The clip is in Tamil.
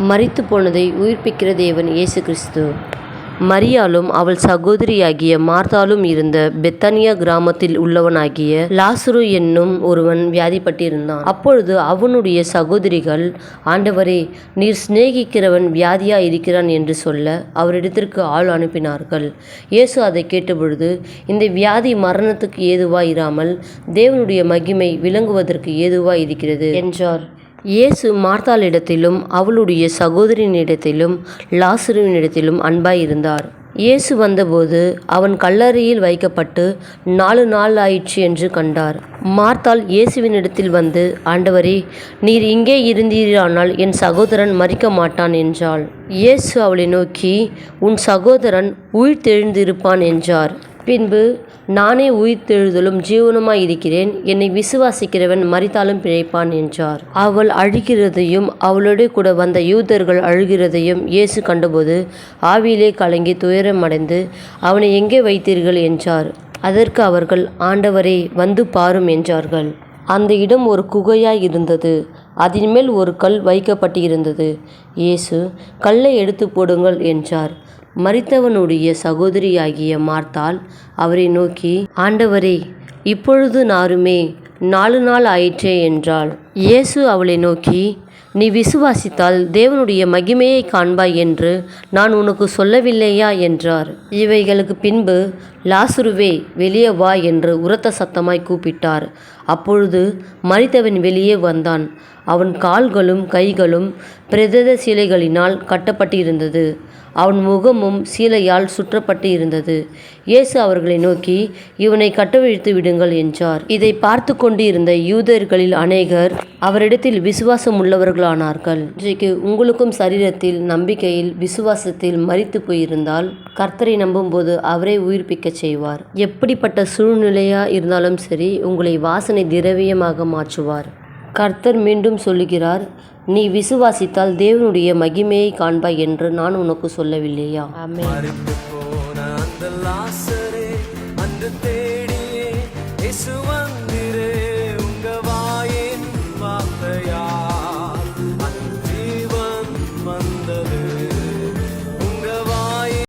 மரித்து போனதை உயிர்ப்பிக்கிற தேவன் இயேசு கிறிஸ்து. மரியாளும் அவள் சகோதரியாகிய மார்த்தாளும் இருந்த பெத்தானியா கிராமத்தில் உள்ளவனாகிய லாசரு என்னும் ஒருவன் வியாதிப்பட்டிருந்தான். அப்பொழுது அவனுடைய சகோதரிகள், ஆண்டவரே, நீர் சிநேகிக்கிறவன் வியாதியா இருக்கிறான் என்று சொல்ல அவரிடத்திற்கு ஆள் அனுப்பினார்கள். இயேசு அதை கேட்டபொழுது, இந்த வியாதி மரணத்துக்கு ஏதுவாய் இராமல் தேவனுடைய மகிமை விளங்குவதற்கு ஏதுவாய் இருக்கிறது என்றார். இயேசு மார்த்தாளிடத்திலும் அவளுடைய சகோதரியினிடத்திலும் லாசருவினிடத்திலும் அன்பாயிருந்தார். இயேசு வந்தபோது அவன் கல்லறையில் வைக்கப்பட்டு 4 நாள் ஆயிற்று என்று கண்டார். மார்த்தாள் இயேசுவினிடத்தில் வந்து, ஆண்டவரே, நீர் இங்கே இருந்தீரானால் என் சகோதரன் மரிக்க மாட்டான் என்றாள். இயேசு அவளை நோக்கி, உன் சகோதரன் உயிர்த்தெழுந்திருப்பான் என்றார். பின்பு, நானே உயிர்த்தெழுதலும் ஜீவனுமாய் இருக்கிறேன். என்னை விசுவாசிக்கிறவன் மரித்தாலும் பிழைப்பான் என்றார். அவள் அழுகிறதையும் அவளோடு கூட வந்த யூதர்கள் அழுகிறதையும் இயேசு கண்டபோது ஆவியிலே கலங்கி துயரமடைந்து, அவனை எங்கே வைத்தீர்கள் என்றார். அதற்கு அவர்கள், ஆண்டவரே, வந்து பாரும் என்றார்கள். அந்த இடம் ஒரு குகையாய் இருந்தது. அதன் மேல் ஒரு கல் வைக்கப்பட்டிருந்தது. இயேசு, கல்லை எடுத்து போடுங்கள் என்றார். மரித்தவனுடைய சகோதரியாகிய மார்த்தாள் அவரை நோக்கி, ஆண்டவரே, இப்பொழுது நாருமே 4 நாள் ஆயிற்றே என்றாள். இயேசு அவளை நோக்கி, நீ விசுவாசித்தால் தேவனுடைய மகிமையை காண்பாய் என்று நான் உனக்கு சொல்லவில்லையா என்றார். இவைகளுக்கு பின்பு, லாசருவே, வெளியே வா என்று உரத்த சத்தமாய் கூப்பிட்டார். அப்பொழுது மரித்தவன் வெளியே வந்தான். அவன் கால்களும் கைகளும் பிரேத சீலைகளினால் கட்டப்பட்டிருந்தது. அவன் முகமும் சீலையால் சுற்றப்பட்டு இருந்தது. இயேசு அவர்களை நோக்கி, இவனை கட்டவிழ்த்து விடுங்கள் என்றார். இதை பார்த்து கொண்டு இருந்த யூதர்களில் அநேகர் அவரிடத்தில் விசுவாசம் உள்ளவர்களானார்கள். இன்றைக்கு உங்களுக்கும் சரீரத்தில், நம்பிக்கையில், விசுவாசத்தில் மரித்து போயிருந்தால் கர்த்தரை நம்பும்போது அவரை உயிர்ப்பிக்க செய்வார். எப்படிப்பட்ட சூழ்நிலையா இருந்தாலும் சரி, உங்களை வாசனை திரவியமாக மாற்றுவார். கர்த்தர் மீண்டும் சொல்லுகிறார், நீ விசுவாசித்தால் தேவனுடைய மகிமையை காண்பாய் என்று நான் உனக்கு சொல்லவில்லையா? ஆமென்.